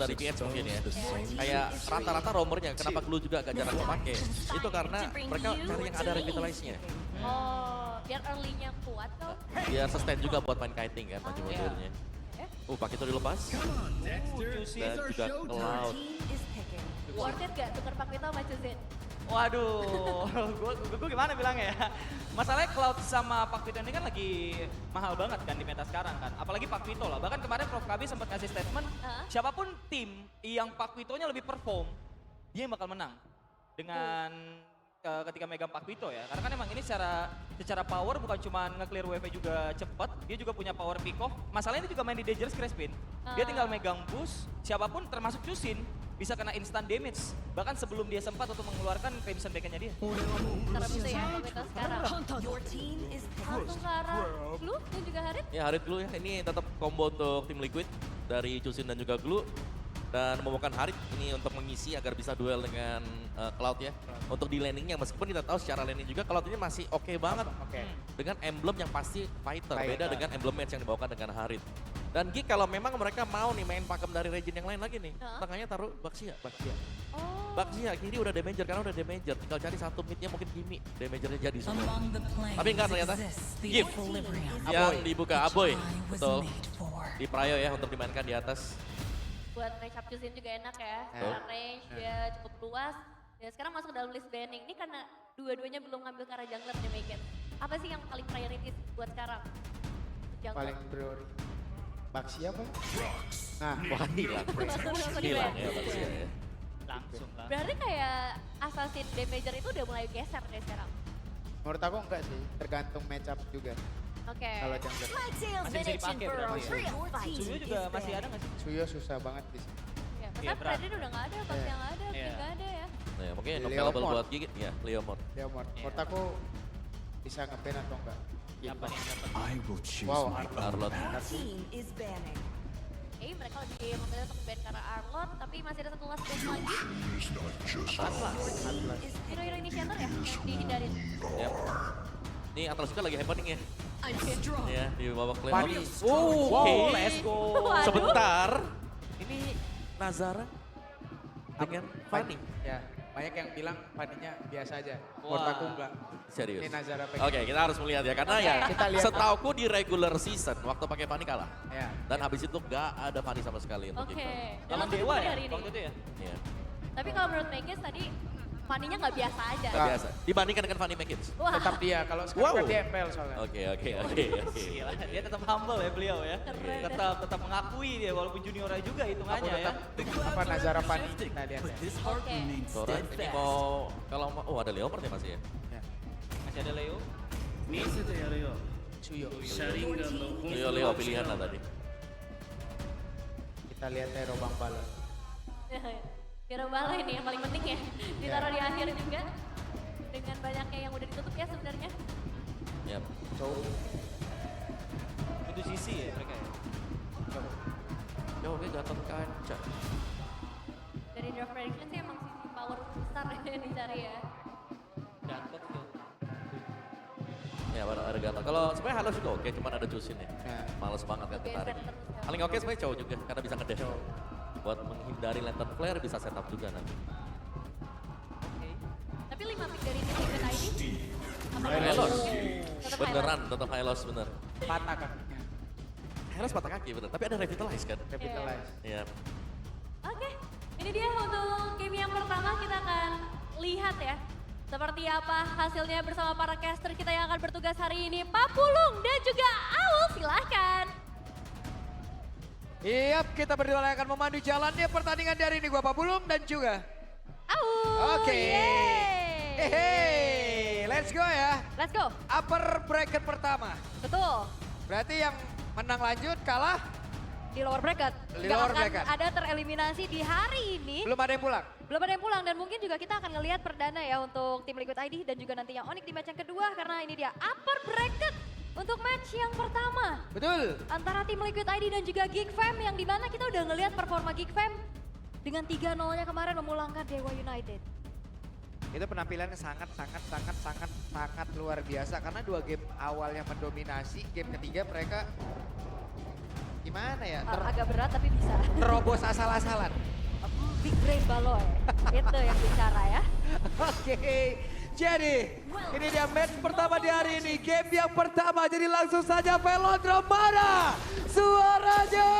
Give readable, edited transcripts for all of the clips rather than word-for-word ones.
dari GH mungkin ya. Kayak rata-rata romernya kenapa Glue juga agak jarang dipakai. Itu karena mereka cari yang ada revitalize-nya. Oh, biar early-nya kuat tuh. Biar sustain juga buat main kiting kan maju mundurnya. Pakai itu dilepas. Dan juga Cloud. Worth it gak tuker Pakito sama Chuzin? Waduh, gue gimana bilangnya ya? Masalahnya Cloud sama Pak Vito ini kan lagi mahal banget kan di meta sekarang kan. Apalagi Pak Vito lah, bahkan kemarin Prof Kabi sempat kasih statement, siapapun tim yang Pak Vito-nya lebih perform, dia yang bakal menang. Dengan ketika megang Pak Vito ya. Karena kan emang ini secara power bukan cuma nge-clear wave juga cepet, dia juga punya power pick off. Masalahnya ini juga main di Dangerous Crespin. Dia tinggal megang boost, siapapun termasuk Chusin bisa kena instant damage. Bahkan sebelum dia sempat untuk mengeluarkan Crimson Beacon-nya dia. Serem itu ya, Pakito sekarang. Langsung ke arah Glue dan juga Harit. Ya Harit Glue ya, ini tetap combo untuk tim Liquid dari Chusin dan juga Glue. Dan membuahkan Harit ini untuk mengisi agar bisa duel dengan Cloud ya. Untuk di landingnya meskipun kita tahu secara landing juga Cloud ini masih oke banget. Dengan emblem yang pasti fighter, beda dengan emblem match yang dibawakan dengan Harit. Dan Geek kalau memang mereka mau nih main pakem dari region yang lain lagi nih, tengahnya taruh Baxia. Oh. Baxia kiri udah damager karena udah damager, tinggal cari satu midnya mungkin Kimi, damagernya jadi semua. Tapi enggak ternyata, Gift yang dibuka Aboy, betul. Di Prayo ya untuk dimainkan di atas. Buat matchup Chuzin juga enak ya, karena range dia cukup luas. Dan sekarang masuk dalam list banning, ini karena dua-duanya belum ngambil ke arah jungler nih Make It. Apa sih yang paling prioritas buat sekarang? Jungler. Paling prioritas. Baxia apa? Nah, Wah hilang. Hilang ya Baxia ya. Langsung lah. Berarti kayak assassin damager itu udah mulai geser deh sekarang. menurut aku enggak sih, tergantung matchup juga. Oke. Kalau jungler. Masih bisa dipakai berarti ya. Suyo juga masih ada nggak sih? Suyo susah banget di sini. Ya, Iya, masa Freddy udah nggak ada, pas yang nggak ada, Iya. nggak ada ya. Nah, ya, mungkin Leomord. available buat Gigit ya, Leomord. Leomord. Menurut aku bisa nge-ban atau enggak. Siapa nih yang dapat? I will choose Wow, my Arlot. Oke, mereka lebih memilih untuk ban karena Arlot, tapi masih ada satu last ban lagi. Hero-hero initiator ya, yang dihindarin. Ya. Nih Atlas juga lagi happening ya. Ya, di babak Fanny. playoff. Wow, let's go. Waduh. Sebentar. Ini Nazara dengan Fanny. Ya, banyak yang bilang Fanny-nya biasa aja. Menurut aku enggak. Serius. Ini Nazara pengen. Oke, kita harus melihat ya karena ya Kita lihat. setauku di regular season waktu pakai Fanny kalah. Ya. Dan habis itu gak ada Fanny sama sekali untuk Oke. Gigit. Lawan Dalam Dewa ya hari ini. waktu itu ya? Iya. Tapi kalau menurut Megas tadi, Fanny-nya nggak biasa aja. Gak biasa. Dibandingkan dengan Fanny Mekins. Wah, Tetap dia, kalau sekarang kan Wow. dia MPL soalnya. Oke. Gila, dia tetap humble ya beliau ya. Keren. Tetap mengakui dia walaupun juniornya juga Aku hitungannya ya. tetap apa Nazara Fanny kita lihat ya. oke. Sora ini mau kalau mau oh ada Leomord ya masih ya. Ya. Masih ada Leo. Suyo. Leo pilihan lah tadi. Kita lihat Hero Bang Balon. Hero bala ini yang paling penting ya. Ditaruh di akhir juga. Dengan banyaknya yang udah ditutup ya sebenarnya. Ya. So, Itu sisi ya mereka ya. Yo, dia jatuh ke kaca. Dari draft prediction sih emang sisi power besar yang dicari ya. Gatot ya. Ya, ada gatal. Kalau sebenarnya Halo juga oke, cuman ada Chusin ya. Ya. Males banget kan Geser ketarik. terus ya. Paling oke sebenarnya cowok juga karena bisa ngedev. Buat menghindari lantern flare bisa setup juga nanti. Oke. Tapi 5 pick dari tim Liquid ID. Apa Hylos. Tetap Beneran tetap Hylos bener. patah kakinya. Hylos patah kaki bener, tapi ada revitalize kan. Revitalize. Iya. Oke, ini dia untuk game yang pertama kita akan lihat ya. Seperti apa hasilnya bersama para caster kita yang akan bertugas hari ini. Pak Pulung dan juga Aul, silahkan. Yap, kita berdua akan memandu jalannya pertandingan dari ini. Gua Pak Bulum dan juga. Aul, Oke. yeay. Hehe, let's go ya. Let's go, Upper bracket pertama. betul. Berarti yang menang lanjut kalah, Di lower bracket. Di Nggak lower akan bracket. ada tereliminasi di hari ini. belum ada yang pulang. Belum ada yang pulang dan mungkin juga kita akan ngelihat perdana ya untuk tim Liquid ID dan juga nanti yang Onyx di match yang kedua karena ini dia upper bracket untuk match yang pertama Betul. antara tim Liquid ID dan juga Geek Fam yang dimana kita udah ngelihat performa Geek Fam dengan 3-0-nya kemarin memulangkan Dewa United. Itu penampilannya sangat luar biasa karena dua game awalnya mendominasi, game ketiga mereka Gimana ya? Agak berat tapi bisa. Terobos asal-asalan. Big brain baloy. Itu yang bicara ya. Oke, jadi ini dia match pertama di hari ini. Game yang pertama, jadi langsung saja Velodrome mana suaranya?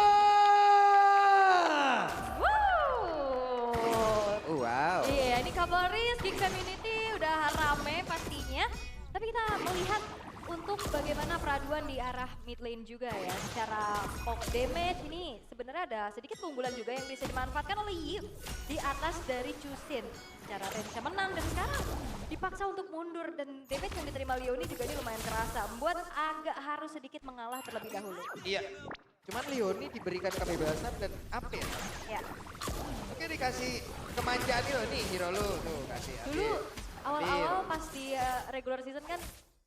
Wow. Iya, ini Cavalry, Geek Community udah rame pastinya. Tapi kita melihat untuk bagaimana peraduan di arah mid lane juga ya. Secara poke damage ini sebenarnya ada sedikit keunggulan juga yang bisa dimanfaatkan oleh Yu di atas dari Chusin. Secara range menang dan sekarang dipaksa untuk mundur dan damage yang diterima Leoni juga ini lumayan kerasa. Membuat agak harus sedikit mengalah terlebih dahulu. Iya. Cuman Leoni diberikan kebebasan dan apa ya? Ya. Oke, dikasih kemanjaan nih hero lu tuh kasih. Dulu awal-awal pas di regular season kan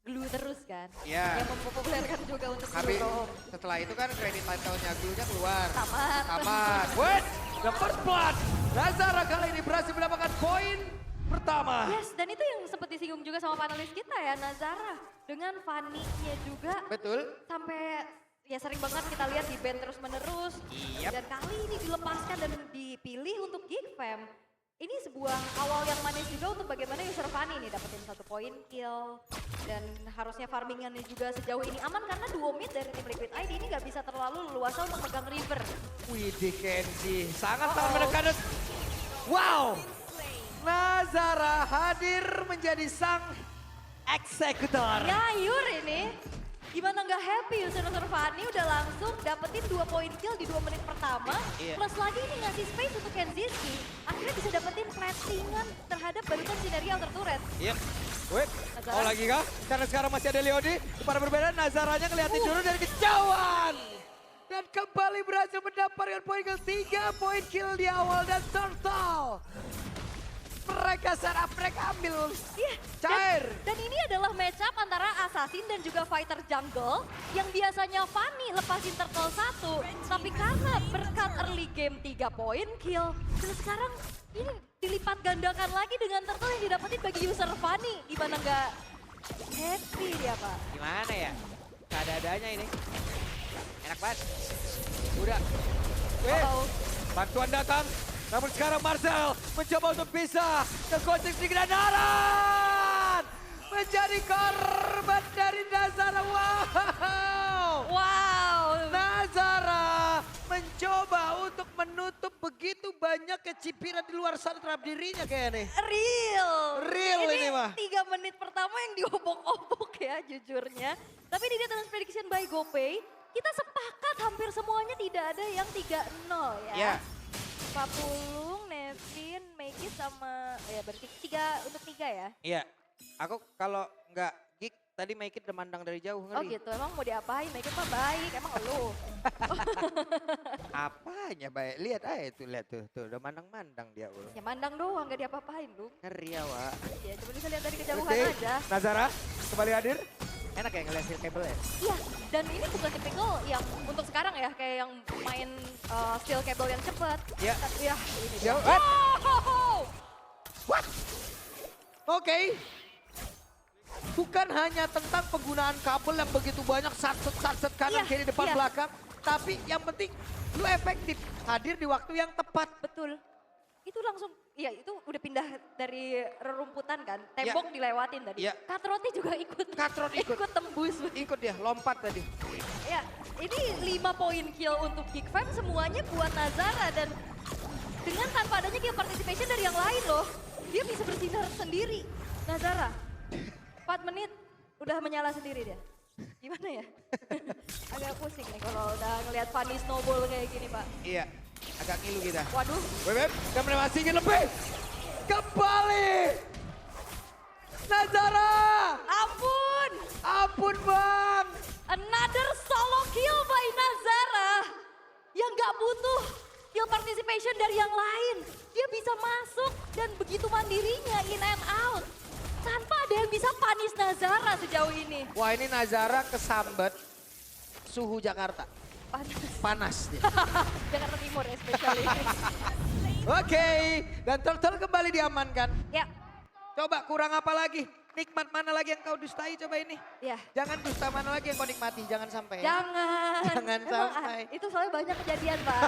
glue terus kan. Iya. Yang mempopulerkan juga untuk Habis glue. setelah itu kan kredit title-nya Glue-nya keluar. Tamat. Tamat. Wait, the first blood. Nazara kali ini berhasil mendapatkan poin pertama. Yes, dan itu yang sempat disinggung juga sama panelis kita ya, Nazara. Dengan Fanny-nya juga. Betul. Sampai ya sering banget kita lihat di band terus menerus. Yap. Dan kali ini dilepaskan dan dipilih untuk Geek Fam. Ini sebuah awal yang manis juga untuk bagaimana user Fanny nih dapetin 1 poin kill. Dan harusnya farmingannya juga sejauh ini aman karena duo mid dari tim Liquid ID ini gak bisa terlalu leluasa untuk megang river. Widih Kenji, sangat menekan. Wow, Nazara hadir menjadi sang eksekutor. Ya Yur ini, gimana nggak happy user-user Fanny udah langsung dapetin 2 poin kill di 2 menit pertama. Iya. Plus lagi ini ngasih space untuk Kenziski. Akhirnya bisa dapetin plantingan terhadap barusan Sineria Outer Turret. Yep. Wait, Nazara. mau lagi kah? Karena sekarang masih ada Leoni. Para berbeda, Nazaranya ngeliatin dulu dari kejauhan. Dan kembali berhasil mendapatkan poin kill. 3 poin kill di awal dan total. Mereka serap, mereka ambil. Iya, Cair. Dan ini adalah match up antara Assassin dan juga Fighter Jungle yang biasanya Fanny lepasin Turtle 1. Tapi karena berkat early game 3 poin kill, dan sekarang ini dilipat gandakan lagi dengan Turtle yang didapetin bagi user Fanny. Gimana nggak happy dia Pak? Gimana ya? Ada-adanya ini. Enak banget. Udah. Uh-oh. Bantuan datang. Namun sekarang Marcel mencoba untuk bisa ke coaching sedikit dan Naran menjadi korban dari Nazara. Wow. Wow. Nazara mencoba untuk menutup begitu banyak kecipiran di luar sana terhadap dirinya kayaknya nih. Real ini mah. 3 menit pertama yang diobok-obok ya jujurnya. Tapi di Data Prediction by GoPay, kita sepakat hampir semuanya tidak ada yang 3-0 ya. Ya. Papulung, Nevin, Maggie sama ya berarti 3 untuk 3 ya. Iya. Aku kalau nggak geek tadi make it udah mandang dari jauh Oh ngeri. gitu, emang mau diapain? Maggie mah baik, emang lu. Apanya baik? Lihat aja tuh, lihat tuh udah mandang-mandang dia. Ul. Ya mandang doang, gak diapa-apain lu. Ngeri ya, Wak. Ya cuma bisa lihat dari kejauhan Oke, aja. Nazara kembali hadir. Enak ya ngeliat steel cable ya? Iya, dan ini bukan tipikal yang untuk sekarang ya, kayak yang main steel cable yang cepat. Iya. Ya, ini dia. Jauh. What? Oke. Bukan hanya tentang penggunaan kabel yang begitu banyak satset kanan Iya, kiri depan iya. belakang, tapi yang penting lu efektif hadir di waktu yang tepat. Betul. Itu langsung, ya itu udah pindah dari rerumputan kan, tembok dilewatin tadi. Iya. Katrotnya juga ikut. Katrot ikut. Ikut tembus. Ikut dia lompat tadi. Ya, ini 5 poin kill untuk Geek Fam semuanya buat Nazara dan dengan tanpa adanya game participation dari yang lain loh, dia bisa bersinar sendiri. Nazara, 4 menit udah menyala sendiri dia. Gimana ya? Agak pusing nih kalau udah ngelihat Fanny snowball kayak gini Pak. Iya, agak ngilu kita. Waduh, Web, dan masih ingin lebih. Kembali. Nazara. ampun! Ampun bang. Another solo kill by Nazara yang gak butuh kill participation dari yang lain. Dia bisa masuk dan begitu mandirinya in and out. Tanpa ada yang bisa panis Nazara sejauh ini. Wah ini Nazara kesambet suhu Jakarta. Panas. Panas dia. Jakarta Timur especially. Oke, dan Turtle kembali diamankan. Ya, Coba kurang apa lagi? nikmat mana lagi yang kau dustai coba ini? Ya. Jangan dusta mana lagi yang kau nikmati, jangan sampai. Jangan. Jangan Emang, sampai. itu soalnya banyak kejadian, Pak.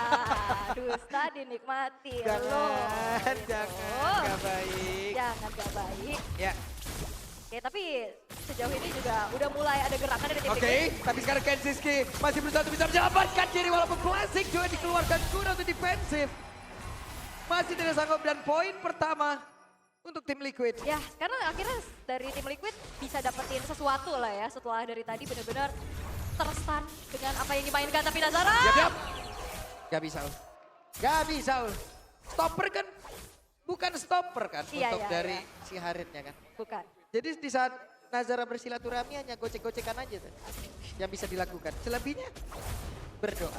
Dusta dinikmati. Jangan, Gitu. jangan, gak baik. Jangan, gak baik. Ya, Oke, tapi sejauh ini juga udah mulai ada gerakan dari tim oke. Tapi sekarang Kenziski masih berusaha untuk bisa menyelamatkan diri walaupun klasik juga dikeluarkan guna untuk defensif. Masih tidak sanggup dan poin pertama untuk tim Liquid. Ya, karena akhirnya dari tim Liquid bisa dapetin sesuatu lah ya setelah dari tadi benar-benar terstun dengan apa yang dimainkan. Tapi Nazara! Siap. Gak bisa. Gak bisa. Stopper kan bukan stopper kan Iya, untuk iya, dari iya. si Haritnya kan. Bukan. Jadi di saat Nazara bersilaturahmi hanya gocek-gocekan aja tuh yang bisa dilakukan. Selebihnya berdoa.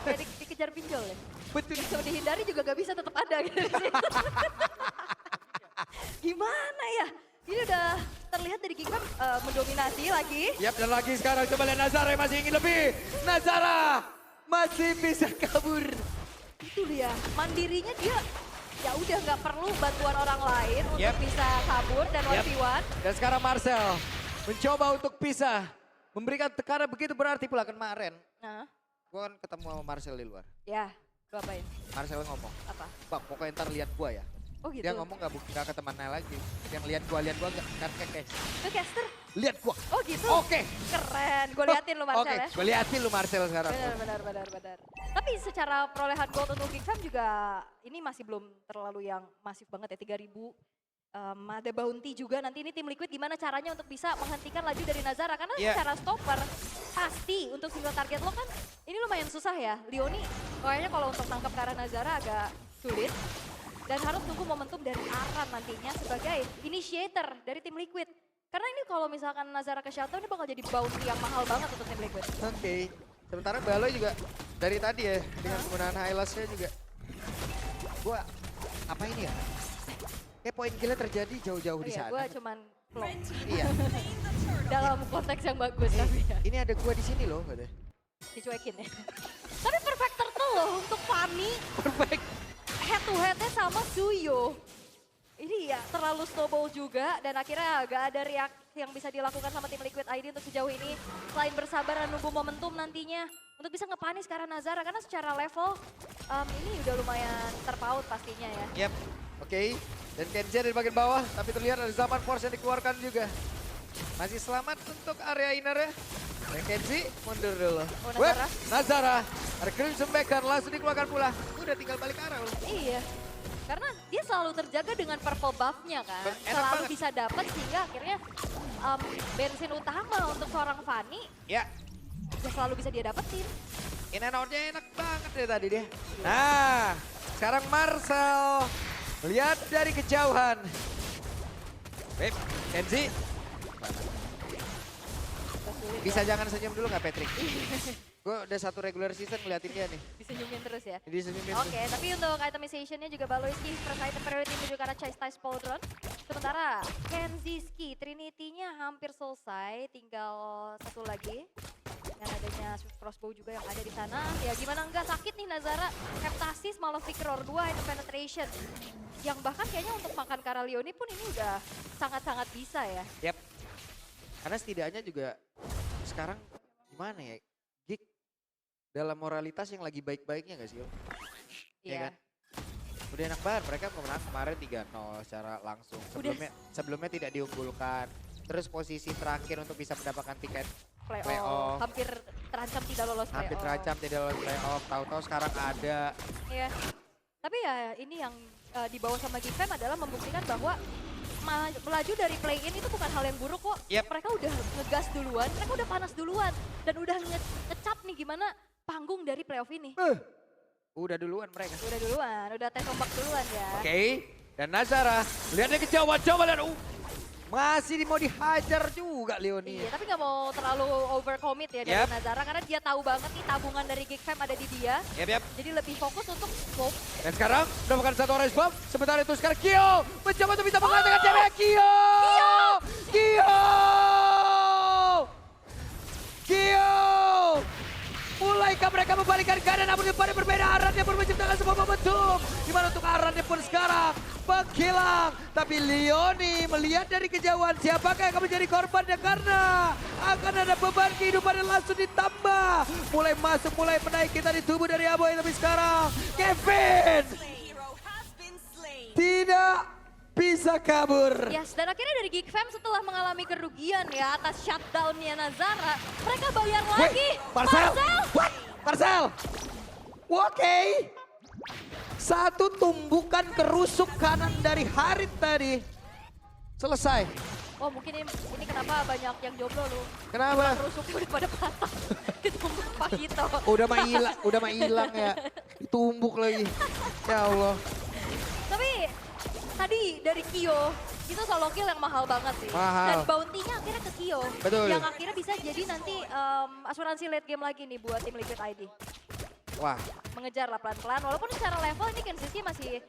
Kayak dikejar pinjol ya. Betul. Coba dihindari juga gak bisa tetap ada gitu di situ. Gimana ya? Ini udah terlihat dari Geekfam mendominasi lagi. Yap, dan lagi sekarang coba lihat Nazara yang masih ingin lebih. Nazara masih bisa kabur. Itu dia, mandirinya dia ya udah nggak perlu bantuan orang lain untuk Yep. bisa kabur dan Yep. 1v1. Dan sekarang Marcel mencoba untuk pisah. Memberikan tekanan begitu berarti pula kemarin. Nah, Gue kan ketemu sama Marcel di luar. ya, lu apain? Marcel ngomong, Apa? Bang pokoknya ntar lihat gua ya. Oh gitu. Dia ngomong gak ke temannya lagi. Yang lihat gua kan kekes. Ke caster? Lihat gua. Oh gitu. Oke. Keren, gue liatin lu Marcel Oke, ya. gue liatin lu Marcel sekarang. Benar. Tapi secara perolehan gold untuk Geekfam juga ini masih belum terlalu yang masif banget ya, 3.000. Ada bounty juga nanti ini tim Liquid gimana caranya untuk bisa menghentikan laju dari Nazara. Karena Yeah. secara stopper pasti untuk single target lo kan ini lumayan susah ya. Leoni kayaknya kalau untuk nangkep ke arah Nazara agak sulit. Dan harus tunggu momentum dari Aran nantinya sebagai initiator dari tim Liquid. Karena ini kalau misalkan Nazara ke shutdown ini bakal jadi bounty yang mahal banget untuk tim Liquid. Oke. Sementara Baloy juga dari tadi ya dengan penggunaan highlights-nya juga. Gua apa ini ya? Kayak poin gila terjadi jauh-jauh di Iya, sana. gue cuman vlog. Iya. Dalam konteks yang bagus tapi ya. Ini ada gua di sini loh katanya. Dicuekin ya. Tapi perfect turtle loh untuk Fanny. Perfect. Head to headnya sama Suyo. Ini ya terlalu snowball juga dan akhirnya gak ada reaksi yang bisa dilakukan sama tim Liquid ID untuk sejauh ini. Selain bersabar dan nunggu momentum nantinya untuk bisa ngepanis ke arah Nazara karena secara level ini udah lumayan terpaut pastinya ya. Yap. Oke. Dan Kenji ada di bagian bawah tapi terlihat ada Zaman Force yang dikeluarkan juga. Masih selamat untuk area inner ya. Dan Kenji mundur dulu. Oh, Web, Nazara. Nazara. Ada Crimson Backer langsung dikeluarkan pula. Udah tinggal balik arah loh. Iya. Karena dia selalu terjaga dengan purple buff-nya kan. Enak Selalu banget. bisa dapat sehingga akhirnya bensin utama untuk seorang Fanny Ya. ya selalu bisa dia dapetin. In and out-nya enak banget ya tadi dia. Nah, sekarang Marcel. Lihat dari kejauhan. Baik, Kenzi. Agak sulit Bisa ya. jangan senyum dulu gak Patrick? Gue udah satu regular season ngeliatin dia nih. Disenyumin terus ya. Jadi senyumin Oke, tapi untuk itemization-nya juga Baloyski first item priority menuju ke arah Chase Pauldron. Sementara Kenziski, Trinity-nya hampir selesai, tinggal satu lagi. Yang adanya Swift Crossbow juga yang ada di sana. Ya gimana enggak sakit nih Nazara. Heptasis malah Roar 2 item penetration. Yang bahkan kayaknya untuk makan Kara Leoni pun ini udah sangat-sangat bisa ya. Yap. Karena setidaknya juga sekarang gimana ya? Geek dalam moralitas yang lagi baik-baiknya gak sih? Iya kan? Udah enak banget, mereka menang kemarin 3-0 secara langsung. Sebelumnya tidak diunggulkan. Terus posisi terakhir untuk bisa mendapatkan tiket playoff. Hampir terancam tidak lolos playoff. Hampir terancam tidak lolos playoff, tahu-tahu sekarang ada. Iya. Tapi ya ini yang dibawa sama Geekfam adalah membuktikan bahwa melaju dari play-in itu bukan hal yang buruk kok. Yep. Mereka udah ngegas duluan, mereka udah panas duluan. Dan udah ngecap nih gimana panggung dari playoff ini. Udah duluan mereka. Udah duluan, udah tes ombak duluan ya. Oke, dan Nazara lihatnya kejauhan, coba lihat. Masih mau dihajar juga Leoni. Iya, tapi nggak mau terlalu overcommit ya dari Yep. Nazara karena dia tahu banget nih tabungan dari Geekfam ada di dia. Yap. Jadi lebih fokus untuk scope. Dan sekarang mendapatkan satu orange bomb. Sementara itu sekarang Kyo mencoba untuk bisa mengatakan cewek Kyo. Mulaikah mereka membalikkan keadaan namun pada berbeda Arannya pun menciptakan sebuah momentum. Dimana untuk Arannya pun sekarang menghilang. Tapi Leoni melihat dari kejauhan siapakah yang akan menjadi korbannya karena akan ada beban kehidupan yang langsung ditambah. Mulai masuk, mulai menaiki tadi tubuh dari Aboy, tapi sekarang Kevin tidak bisa kabur. Yes, dan akhirnya dari Geek Fam setelah mengalami kerugian ya atas shutdown-nya Nazara, mereka bayar lagi. Marcel! What? Marcel! Oke. Satu tumbukan kerusuk kanan dari Harit tadi. Selesai. Oh mungkin ini kenapa banyak yang jomblo lu. Kenapa? Rusuknya udah pada patah. Ditumbuk Pak Gito. Udah mah hilang ya. Ditumbuk lagi. Ya Allah. Tapi tadi dari Kyo, itu solo kill yang mahal banget sih. Mahal. Dan bounty-nya akhirnya ke Kyo. Betul. Yang akhirnya bisa jadi nanti asuransi late game lagi nih buat tim Liquid ID. Wah, Mengejar lah pelan-pelan, walaupun secara level ini Kenzie masih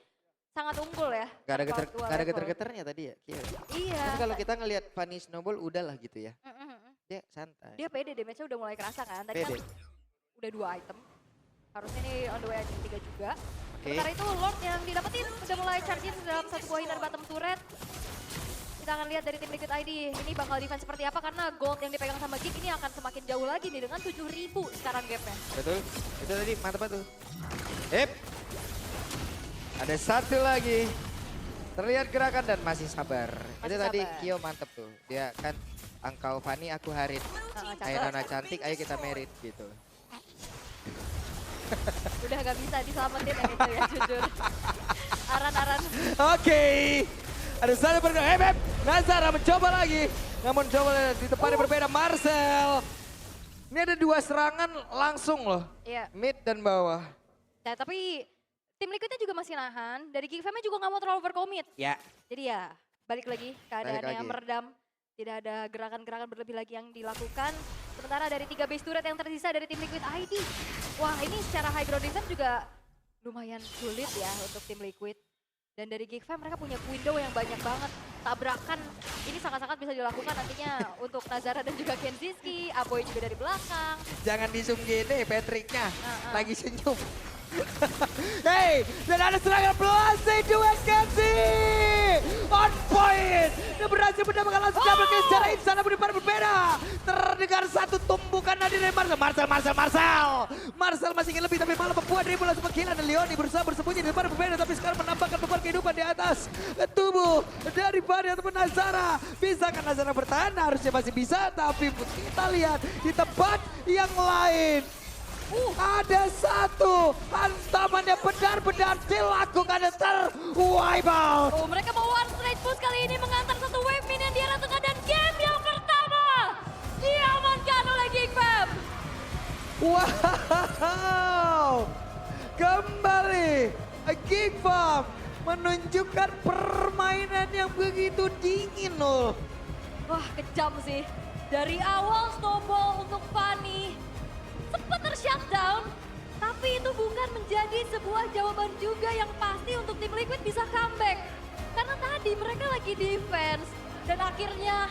sangat unggul ya. gak ada Level 2 level. geter-geternya tadi ya. Kira. Iya. Tapi kalau kita ngelihat Fanny Snowball udahlah gitu ya. Mm-mm. Dia santai. Dia pede, damage-nya udah mulai kerasa kan. Tadi kan Pede. udah 2 item. Harusnya nih on the way aja 3 juga. Oke. Sementara itu Lord yang didapetin udah mulai charging dalam satu buah inner bottom turret. Kita akan lihat dari tim Liquid ID ini bakal defense seperti apa karena gold yang dipegang sama Geek ini akan semakin jauh lagi nih dengan 7.000 sekarang gapnya. Betul. Itu tadi mantap tuh. Hip. Ada satu lagi. Terlihat gerakan dan masih sabar. Masih Itu tadi sabar. Kyo mantep tuh. Dia kan engkau Fanny, aku Harit. Ayo Nona cantik, ayo kita merit gitu. Udah gak bisa diselamatin yang itu ya jujur. Aran-aran. Oke. Ada satu pergerakan. Hep. Nazara mencoba lagi. Namun coba di tempat yang berbeda. Marcel. Ini ada 2 serangan langsung loh. Iya. Mid dan bawah. Nah tapi tim Liquidnya juga masih nahan. Dari Geek Fam-nya juga gak mau terlalu overcommit. Ya. Jadi ya balik lagi keadaannya lagi. meredam. Tidak ada gerakan-gerakan berlebih lagi yang dilakukan. Sementara dari 3 base turret yang tersisa dari tim Liquid ID. Wah ini secara high ground defense juga lumayan sulit ya untuk tim Liquid. Dan dari Geek Fam mereka punya window yang banyak banget. Tabrakan ini sangat-sangat bisa dilakukan nantinya untuk Nazara dan juga Kenziski. Aboy juga dari belakang. Jangan disum gini Patricknya. Uh-uh. Lagi senyum. Hey, dan ada serangan Blase duet Kenzie. On point. Dia berhasil mendapatkan langsung double kill secara instan namun di depan berbeda. Terdengar satu tumbukan dari Marcel. Marcel masih ingin lebih tapi malah membuat dribble langsung menghilang. Dan Leoni berusaha bersembunyi di depan berbeda tapi sekarang menambahkan beban kehidupan di atas tubuh dari Fanny ataupun Nazara. Bisakah Nazara bertahan? Harusnya masih bisa tapi kita lihat di tempat yang lain. Ada satu hantaman yang benar-benar dilakukan dan terwipe out. Oh mereka mau one straight push kali ini mengantar satu wave minion di arah tengah dan game yang pertama diamankan oleh Geek Fam. Wow. Kembali Geek Fam menunjukkan permainan yang begitu dingin loh. Wah kejam sih. Dari awal snowball untuk Fanny sempat ter-shutdown. Tapi itu bukan menjadi sebuah jawaban juga yang pasti untuk tim Liquid bisa comeback. Karena tadi mereka lagi defense dan akhirnya